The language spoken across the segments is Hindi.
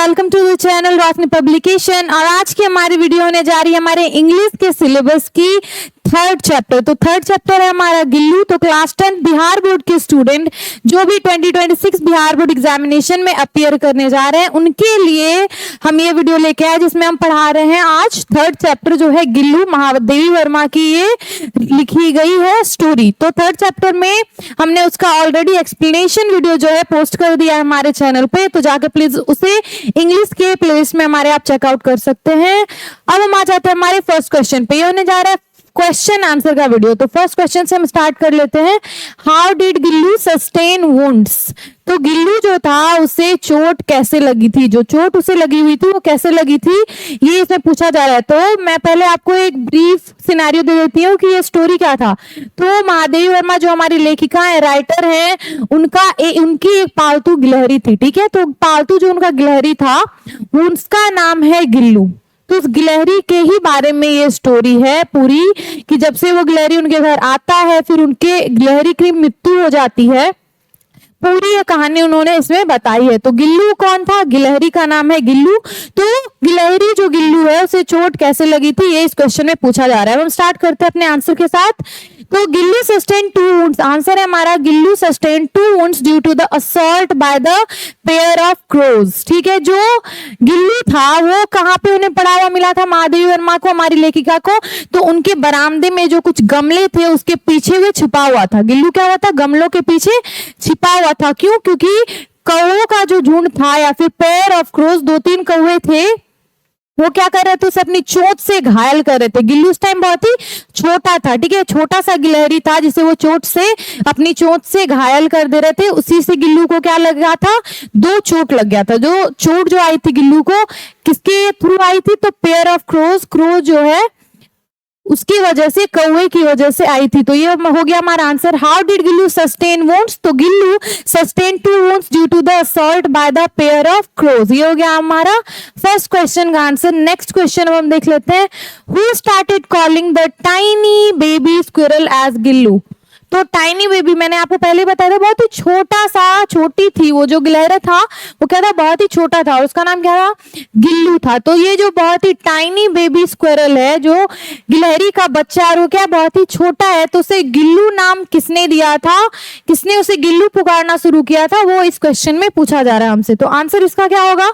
Welcome to the channel Roshni publication. और आज की हमारी वीडियो होने जा रही है हमारे इंग्लिश के सिलेबस की थर्ड चैप्टर। तो थर्ड चैप्टर है हमारा गिल्लू। तो क्लास 10 बिहार बोर्ड के स्टूडेंट जो भी 2026 बिहार बोर्ड एग्जामिनेशन में अपीयर करने जा रहे हैं उनके लिए हम ये वीडियो लेके आए, जिसमें हम पढ़ा रहे हैं आज थर्ड चैप्टर जो है गिल्लू, महादेवी वर्मा की ये लिखी गई है स्टोरी। तो थर्ड चैप्टर में हमने उसका ऑलरेडी एक्सप्लेनेशन वीडियो जो है पोस्ट कर दिया है हमारे चैनल पे, तो जाकर प्लीज उसे इंग्लिश के प्लेलिस्ट में हमारे आप चेकआउट कर सकते हैं। अब हम आ जाते हैं हमारे फर्स्ट क्वेश्चन पे। ये होने जा रहा है क्वेश्चन आंसर का वीडियो। तो फर्स्ट क्वेश्चन से हम स्टार्ट कर लेते हैं। How did Gillu sustain wounds? तो गिल्लू जो था उसे चोट कैसे लगी थी, जो चोट उसे लगी हुई थी वो कैसे लगी थी, ये इसमें पूछा जा रहा है। तो मैं पहले आपको एक ब्रीफ सिनेरियो दे देती हूँ कि ये स्टोरी क्या था। तो महादेवी वर्मा जो हमारी लेखिका है, राइटर है, उनकी एक पालतू गिलहरी थी। ठीक है, तो पालतू जो उनका गिलहरी था उसका नाम है गिल्लू। तो उस गिलहरी के ही बारे में ये स्टोरी है पूरी, कि जब से वो गिलहरी उनके घर आता है फिर उनके गिलहरी की मृत्यु हो जाती है, पूरी ये कहानी उन्होंने इसमें बताई है। तो गिल्लू कौन था? गिलहरी का नाम है गिल्लू। तो गिलहरी जो गिल्लू है उसे चोट कैसे लगी थी ये इस क्वेश्चन में पूछा जा रहा है। हम स्टार्ट करते हैं अपने आंसर के साथ। तो गिल्लू सस्टेन 2 वुंड्स, आंसर है हमारा Gillu sustain 2 wounds due to the assault by the pair of crows. ठीक है, जो गिल्लू था वो कहाँ पे उन्हें पड़ा हुआ मिला था महादेवी वर्मा को, हमारी लेखिका को? तो उनके बरामदे में जो कुछ गमले थे उसके पीछे वे छिपा हुआ था। गिल्लू क्या हुआ था? गमलों के पीछे छिपा हुआ था। क्यों? क्योंकि कौओं का जो झुंड था या फिर पेयर ऑफ क्रोज, 2-3 कौवे थे, वो क्या कर रहे थे? उसे अपनी चोट से घायल कर रहे थे। गिल्लू उस टाइम बहुत ही छोटा था। ठीक है, छोटा सा गिलहरी था जिसे वो अपनी चोट से घायल कर दे रहे थे। उसी से गिल्लू को क्या लगा था? 2 चोट लग गया था। जो चोट जो आई थी गिल्लू को किसके थ्रू आई थी? तो पेयर ऑफ क्रोज जो है उसकी वजह से, कौवे की वजह से आई थी। तो ये हो गया हमारा answer. How did Gillu sustain wounds? तो Gillu sustain 2 wounds due to the assault by the pair of crows. ये हो गया हमारा फर्स्ट क्वेश्चन का आंसर। नेक्स्ट क्वेश्चन हम देख लेते हैं। Who started calling the tiny baby squirrel as Gillu? तो टाइनी बेबी मैंने आपको पहले बताया था, बहुत ही छोटी थी वो जो गिलहरी था, वो क्या था? बहुत ही छोटा था, उसका नाम क्या था? गिल्लू था। तो ये जो बहुत ही टाइनी बेबी स्क्विरल है, जो गिलहरी का बच्चा है, वो क्या बहुत ही छोटा है, तो उसे गिल्लू नाम किसने दिया था? किसने उसे गिल्लू पुकारना शुरू किया था, वो इस क्वेश्चन में पूछा जा रहा है हमसे। तो आंसर इसका क्या होगा?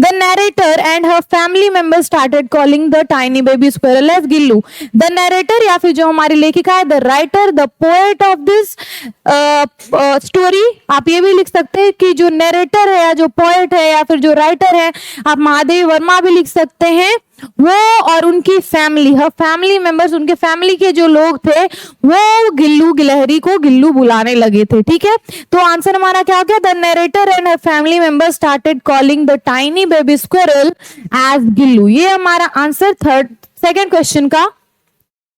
The narrator and her family member started calling the tiny baby squirrel as Gillu. The narrator या फिर जो हमारी लेखिका है, the writer, the poet of this story, आप ये भी लिख सकते हैं कि जो नरेटर है या जो पोएट है या फिर जो राइटर है, आप महादेवी वर्मा भी लिख सकते हैं, वो और उनकी फैमिली, हर फैमिली मेंबर्स, उनके फैमिली के जो लोग थे वो गिलहरी को गिल्लू बुलाने लगे थे। ठीक है, तो आंसर हमारा क्या हो गया? The narrator and her family members started calling the tiny baby squirrel as Gillu. ये हमारा आंसर सेकंड क्वेश्चन का।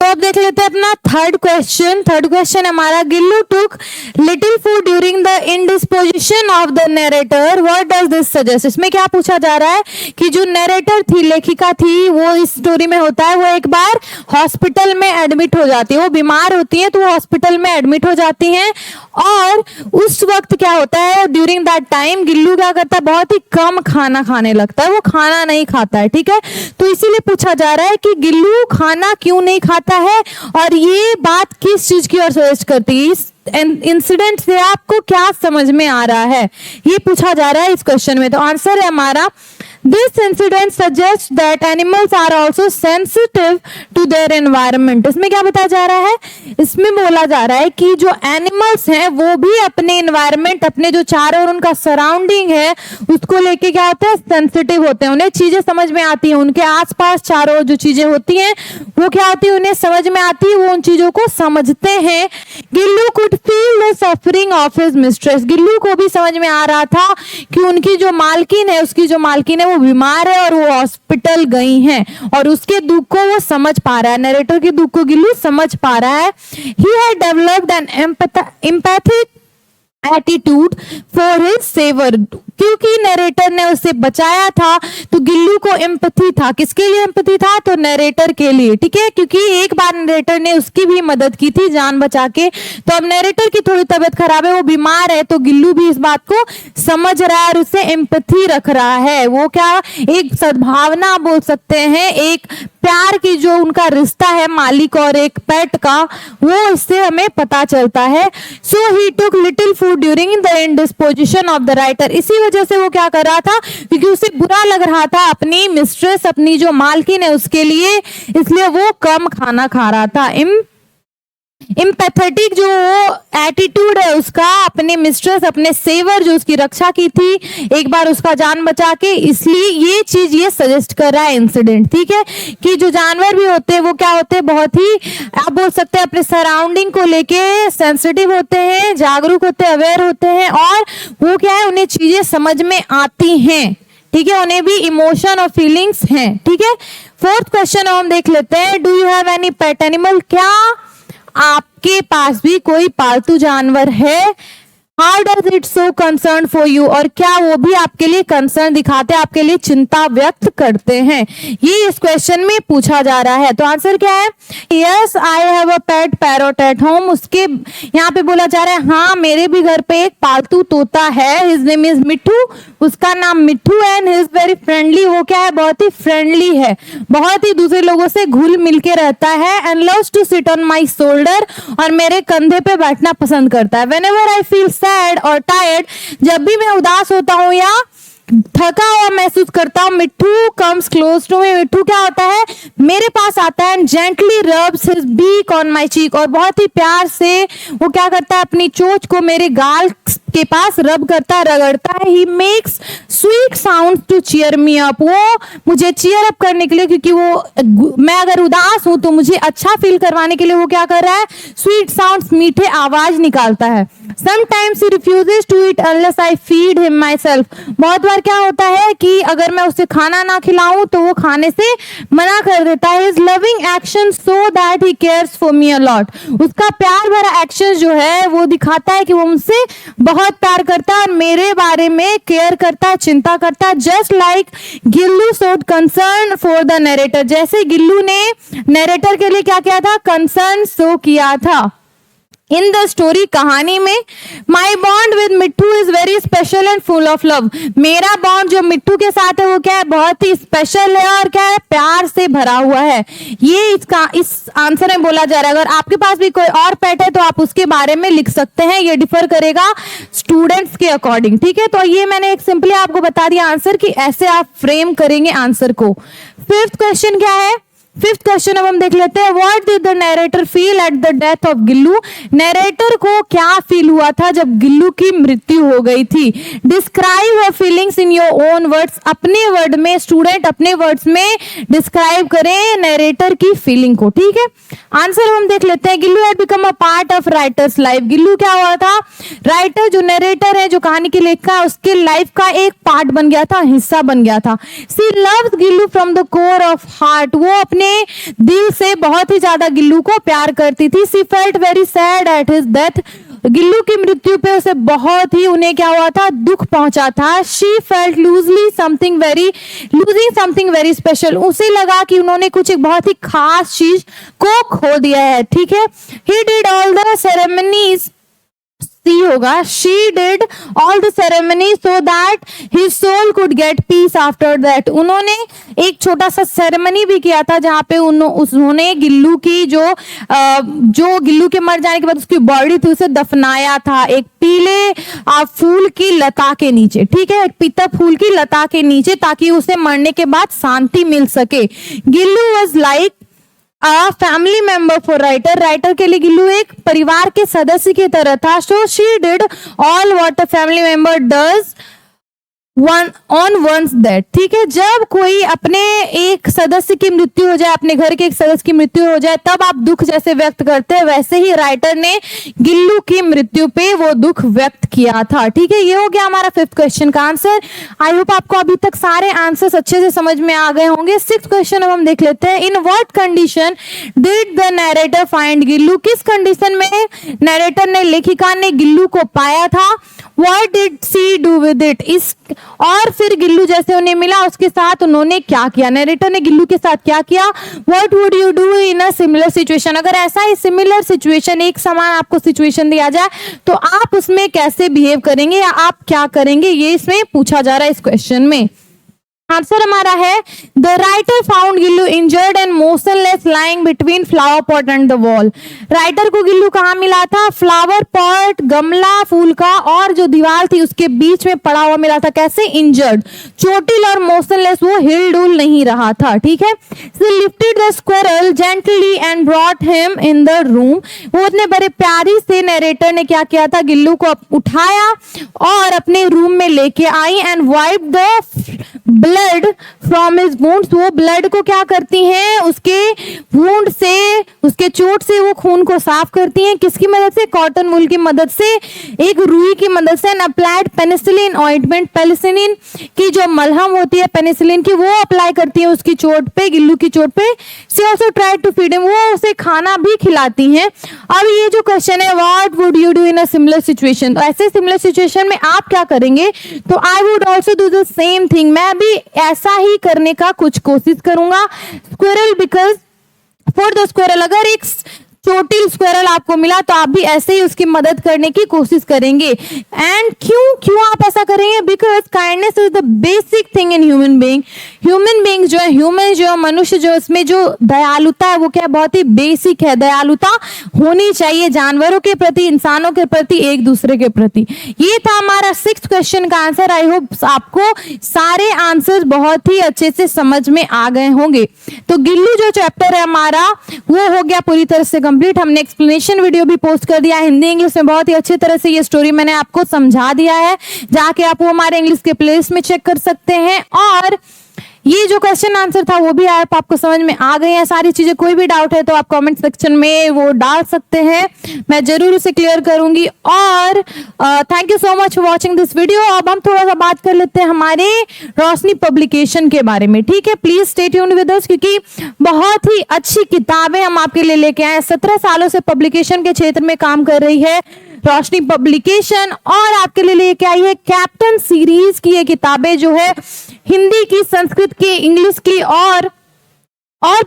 तो अब देख लेते हैं अपना थर्ड क्वेश्चन। थर्ड क्वेश्चन हमारा, Gillu took little food during the indisposition of the narrator, what does this suggest? इसमें क्या पूछा जा रहा है कि जो नरेटर थी, लेखिका थी, वो इस स्टोरी में होता है, वो एक बार हॉस्पिटल में एडमिट हो जाती है, वो बीमार होती है तो वो हॉस्पिटल में एडमिट हो जाती हैं। और उस वक्त क्या होता है, ड्यूरिंग दैट टाइम गिल्लू क्या करता है? बहुत ही कम खाना खाने लगता है, वो खाना नहीं खाता है। ठीक है, तो इसीलिए पूछा जा रहा है कि गिल्लू खाना क्यों नहीं खाता है, और ये बात किस चीज की ओर सजेस्ट करती है? इस इंसिडेंट से आपको क्या समझ में आ रहा है, ये पूछा जा रहा है इस क्वेश्चन में। तो आंसर है हमारा, This incident suggests that animals are also sensitive to their environment। इसमें क्या बताया जा रहा है? इसमें बोला जा रहा है कि जो एनिमल्स हैं वो भी अपने एनवायरमेंट, अपने जो चारों और उनका सराउंडिंग है उसको लेके क्या होते हैं? सेंसिटिव होते हैं, उन्हें चीजें समझ में आती हैं, उनके आसपास चारों जो चीजें होती हैं वो क्या होती है? उन्हें समझ में आती है, वो उन चीजों को समझते हैं। Gillu could feel the suffering of his mistress. Gillu को भी समझ में आ रहा था कि उनकी जो मालकिन है, उसकी जो मालकिन है वो बीमार है और वो हॉस्पिटल गई हैं, और उसके दुख को वो समझ पा रहा है, नरेटर के दुख को गिल्लू समझ पा रहा है। He had developed an empathic attitude for his saviour, क्योंकि नरेटर ने उसे बचाया था तो गिल्लू को एम्पैथी था। किसके लिए एम्पैथी था? तो नरेटर के लिए, ठीक है, क्योंकि एक बार नरेटर ने उसकी भी मदद की थी जान बचा के। तो अब नरेटर की थोड़ी तबीयत खराब है, वो बीमार है, तो गिल्लू भी इस बात को समझ रहा है और उससे एम्पैथी रख रहा है। वो क्या, एक सद्भावना बोल सकते हैं, एक प्यार की जो उनका रिश्ता है मालिक और एक पेट का, वो इससे हमें पता चलता है। So he took little food during the indisposition of the writer. इसी वजह से वो क्या कर रहा था, क्योंकि उसे बुरा लग रहा था अपनी मिस्ट्रेस, अपनी जो मालकिन है उसके लिए, इसलिए वो कम खाना खा रहा था। इम्पैथेटिक जो एटीट्यूड है उसका अपने मिस्ट्रेस, अपने सेवर जो उसकी रक्षा की थी एक बार उसका जान बचा के, इसलिए ये चीज ये सजेस्ट कर रहा है इंसिडेंट, ठीक है, कि जो जानवर भी होते हैं वो क्या होते हैं, बहुत ही आप बोल सकते हैं अपने सराउंडिंग को लेके सेंसिटिव होते हैं, जागरूक होते हैं, अवेयर होते हैं, और वो क्या है, उन्हें चीजें समझ में आती हैं, ठीक है, उन्हें भी इमोशन और फीलिंग्स हैं, ठीक है। फोर्थ क्वेश्चन हम देख लेते हैं, do you have any pet animal? क्या आपके पास भी कोई पालतू जानवर है? How does it show concern for you? और क्या वो भी आपके लिए कंसर्न दिखाते हैं, आपके लिए चिंता व्यक्त करते हैं? ये इस क्वेश्चन में पूछा जा रहा है। तो आंसर क्या है? Yes I have a pet parrot at home. उसके यहाँ पे बोला जा रहा है हाँ मेरे भी घर पे एक पालतू तोता है, हिज नेम इज मिट्ठू, उसका नाम मिट्ठू है, and he is very friendly. वो क्या है, बहुत ही फ्रेंडली है, बहुत ही दूसरे लोगों से घुल मिल के रहता है, and loves to sit on my shoulder, और मेरे कंधे पे बैठना पसंद करता है। व्हेनेवर आई फील सैड और टायर्ड, जब भी मैं उदास होता हूँ या थका हुआ महसूस करता हूँ, मिट्ठू कम्स क्लोज टू मी। मिट्ठू क्या होता है, मेरे पास आता है, and gently rubs his beak on my cheek, और बहुत ही प्यार से वो क्या करता है, अपनी चोंच को मेरे गाल के पास रब करता है, रगड़ता है। He makes sweet sound to cheer me up, वो मुझे चीयर अप करने के लिए, क्योंकि वो मैं अगर उदास हूं तो मुझे अच्छा फील करवाने के लिए वो क्या कर रहा है, स्वीट साउंड्स, मीठे आवाज निकालता है। Sometimes he refuses to eat unless I feed him myself. बहुत बार क्या होता है कि अगर मैं उसे खाना ना खिलाऊं तो वो खाने से मना कर देता है। His loving action so that he cares for me a lot. उसका प्यार भरा एक्शन जो है वो दिखाता है कि वो मुझसे बहुत प्यार करता है और मेरे बारे में केयर करता है, चिंता करता है। Just like Gillu showed concern for the narrator, जैसे गिल्लू ने नरेटर के लिए क्या किया था, कंसर्न शो किया था। इन द स्टोरी, कहानी में, माई bond with Mitthu is very special and full of love. मेरा बॉन्ड जो मिट्ठू के साथ है वो क्या है, बहुत ही स्पेशल है और क्या है, प्यार से भरा हुआ है। ये इसका इस आंसर में बोला जा रहा है। अगर आपके पास भी कोई और पेट है तो आप उसके बारे में लिख सकते हैं, ये डिफर करेगा स्टूडेंट्स के अकॉर्डिंग, ठीक है। तो ये मैंने एक सिंपली आपको बता दिया आंसर कि ऐसे आप फ्रेम करेंगे आंसर को। फिफ्थ क्वेश्चन क्या है, फिफ्थ क्वेश्चन अब हम देख लेते हैं, what did the narrator feel at the death of Gillu? Narrator को क्या फील हुआ था जब गिल्लू की मृत्यु हो गई थी? Describe your feelings in your own words, अपने वर्ड में, स्टूडेंट अपने वर्ड्स में डिस्क्राइब करें नरेटर की फीलिंग को, ठीक है। आंसर हम देख लेते हैं, Gillu had become a part of writers life. Gillu क्या हुआ था, राइटर जो नरेटर है, जो कहानी के लेखक है, उसके लाइफ का एक पार्ट बन गया था, हिस्सा बन गया था। She loves Gillu from the core of heart, वो अपने दिल से बहुत ही ज्यादा गिल्लू को प्यार करती थी। सी felt very sad at his death, Gillu की मृत्यु पे उसे बहुत ही उन्हें क्या हुआ था, दुख पहुंचा था। She felt losing something very special, उसे लगा कि उन्होंने कुछ एक बहुत ही खास चीज को खो दिया है, ठीक है। He did all the ceremonies, she होगा, she did all the ceremony so that his soul could get peace after that। उन्होंने एक छोटा सा सेरेमनी भी किया था जहाँ पे उन्होंने गिल्लू की जो गिल्लू के मर जाने के बाद उसकी बॉडी थी उसे दफनाया था एक पीले फूल की लता के नीचे, ठीक है, एक पीता फूल की लता के नीचे, ताकि उसे मरने के बाद शांति मिल सके। Gillu was like a family member for writer, writer के लिए गिल्लू एक परिवार के सदस्य की तरह था। So she did all what a family member does on one's death. ठीक है, जब कोई अपने एक सदस्य की मृत्यु हो जाए, अपने घर के एक सदस्य की मृत्यु हो जाए, तब आप दुख जैसे व्यक्त करते हैं, वैसे ही राइटर ने गिल्लू की मृत्यु पे वो दुख व्यक्त किया था। ठीक है, ये हो गया हमारा 5th क्वेश्चन का आंसर। आई होप आपको अभी तक सारे आंसर्स अच्छे से समझ में आ गए होंगे। 6th क्वेश्चन अब हम देख लेते हैं। In what condition did the narrator find Gillu? किस कंडीशन में नरेटर ने, लेखिका ने गिल्लू को पाया था? What did she do with it? इस और फिर गिल्लू जैसे उन्हें मिला, उसके साथ उन्होंने क्या किया? नरेटर ने गिल्लू के साथ क्या किया? What would you do in a similar situation? अगर ऐसा ही सिमिलर सिचुएशन, एक समान आपको सिचुएशन दिया जाए तो आप उसमें कैसे बिहेव करेंगे या आप क्या करेंगे, ये इसमें पूछा जा रहा है इस क्वेश्चन में। आंसर हमारा है the writer found Gillu injured and motionless lying between flower pot and the wall. Writer को गिल्लू कहाँ मिला था? फ्लावर पॉट, गमला फूल का, और जो दीवार थी उसके बीच में पड़ा हुआ मिला था। कैसे? इंजर्ड, चोटिल और मोशनलेस, वो हिल डुल नहीं रहा था। ठीक है, she lifted the squirrel gently and brought him in the room. वो इतने बड़े प्यारी से नरेटर ने क्या किया था? गिल्लू को उठाया और अपने रूम में लेके आई and wipe the blood from his wounds. वो ब्लड को क्या करती हैं? उसके वुंड से, उसके चोट से वो खून को साफ करती हैं। किसकी मदद से? कॉटन वूल की मदद से, एक रुई की मदद से। अप्लाइड पेनिसिलिन ऑइंटमेंट, पेनिसिलिन की जो मलहम होती है पेनिसिलिन की, वो अप्लाई करती है उसकी चोट पे, गिल्लू की चोट पे। She also tried to feed him, वो उसे खाना भी खिलाती हैं। अब ये जो क्वेश्चन है, what would you do in a similar situation, तो ऐसे सिमिलर सिचुएशन में आप क्या करेंगे? तो I would also do the same thing, मैं भी ऐसा ही करने का कुछ कोशिश करूंगा। Squirrel, because for the squirrel, अगर एक चोटिल स्क्विरल आपको मिला तो आप भी ऐसे ही उसकी मदद करने की कोशिश करेंगे। एंड क्यों आप ऐसा करेंगे? Because kindness is the basic thing in human being. Human being जो है, ह्यूमन जो मनुष्य जो, इसमें जो दयालुता है वो क्या बहुत ही बेसिक है। दयालुता होनी चाहिए जानवरों के प्रति, इंसानों के प्रति, एक दूसरे के प्रति। ये था हमारा 6th क्वेश्चन का आंसर। आई होप आपको सारे आंसर बहुत ही अच्छे से समझ में आ गए होंगे। तो गिल्लू जो चैप्टर है हमारा वो हो गया पूरी तरह से कंप्लीट। हमने एक्सप्लेनेशन वीडियो भी पोस्ट कर दिया हिंदी इंग्लिश में, बहुत ही अच्छी तरह से ये स्टोरी मैंने आपको समझा दिया है। जाके आप वो हमारे इंग्लिश के प्लेलिस्ट में चेक कर सकते हैं। और ये जो क्वेश्चन आंसर था वो भी आपको समझ में आ गए हैं सारी चीजें। कोई भी डाउट है तो आप कमेंट सेक्शन में वो डाल सकते हैं, मैं जरूर उसे क्लियर करूंगी। और thank you so much for watching this video. अब हम थोड़ा सा बात कर लेते हैं हमारे रोशनी पब्लिकेशन के बारे में। ठीक है, please stay tuned with us, क्योंकि बहुत ही अच्छी किताबें हम आपके लिए लेके आए हैं। 17 सालों से पब्लिकेशन के क्षेत्र में काम कर रही है रोशनी पब्लिकेशन, और आपके लिए लेके आई है कैप्टन सीरीज की ये किताबें, जो है हिंदी की, संस्कृत की, इंग्लिश की, और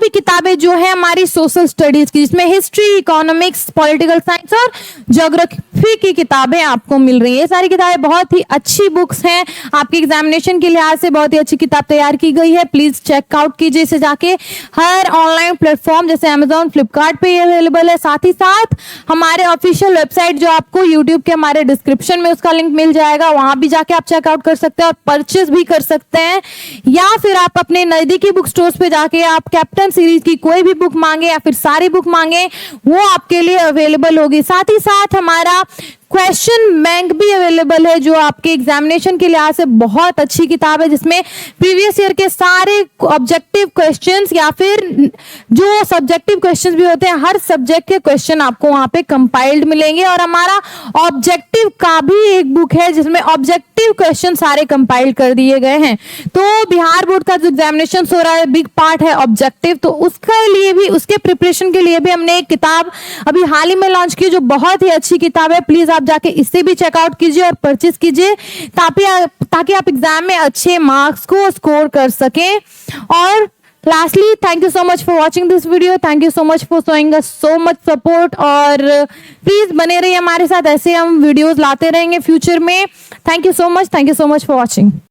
भी किताबें जो है हमारी सोशल स्टडीज की, जिसमें हिस्ट्री, इकोनॉमिक्स, पॉलिटिकल साइंस और ज्योग्राफी की किताबें आपको मिल रही है। ये सारी किताबें बहुत ही अच्छी बुक्स हैं, आपके एग्जामिनेशन के लिहाज से बहुत ही अच्छी किताब तैयार की गई है। प्लीज चेकआउट कीजिए इसे जाके। हर ऑनलाइन प्लेटफॉर्म जैसे अमेजॉन, फ्लिपकार्ट पे अवेलेबल है। साथ ही साथ हमारे ऑफिशियल वेबसाइट जो आपको यूट्यूब के हमारे डिस्क्रिप्शन में उसका लिंक मिल जाएगा, वहां भी जाके आप चेकआउट कर सकते हैं और परचेज भी कर सकते हैं। या फिर आप अपने नजदीकी बुक स्टोर्स पे जाके आप कैप्टन सीरीज की कोई भी बुक मांगे या फिर सारी बुक मांगे, वो आपके लिए अवेलेबल होगी। साथ ही साथ हमारा क्वेश्चन बैंक भी अवेलेबल है, जो आपके एग्जामिनेशन के लिहाज से बहुत अच्छी किताब है, जिसमें प्रीवियस ईयर के सारे ऑब्जेक्टिव क्वेश्चंस या फिर जो सब्जेक्टिव क्वेश्चंस भी होते हैं, हर सब्जेक्ट के क्वेश्चन आपको वहां पे कंपाइल्ड मिलेंगे। और हमारा ऑब्जेक्टिव का भी एक बुक है जिसमें ऑब्जेक्टिव क्वेश्चन सारे कंपाइल्ड कर दिए गए हैं। तो बिहार बोर्ड का जो एग्जामिनेशन हो रहा है, बिग पार्ट है ऑब्जेक्टिव, तो उसके लिए भी, उसके प्रिपरेशन के लिए भी हमने एक किताब अभी हाल ही में लॉन्च की, जो बहुत ही अच्छी किताब है। प्लीज आप जाके इससे भी चेकआउट कीजिए और परचेज कीजिए, ताकि आप एग्जाम में अच्छे मार्क्स को स्कोर कर सकें। और lastly, thank you so much for watching this video, thank you so much for showing us so much support, और प्लीज बने रहिए हमारे साथ, ऐसे हम वीडियोस लाते रहेंगे फ्यूचर में। Thank you so much for watching.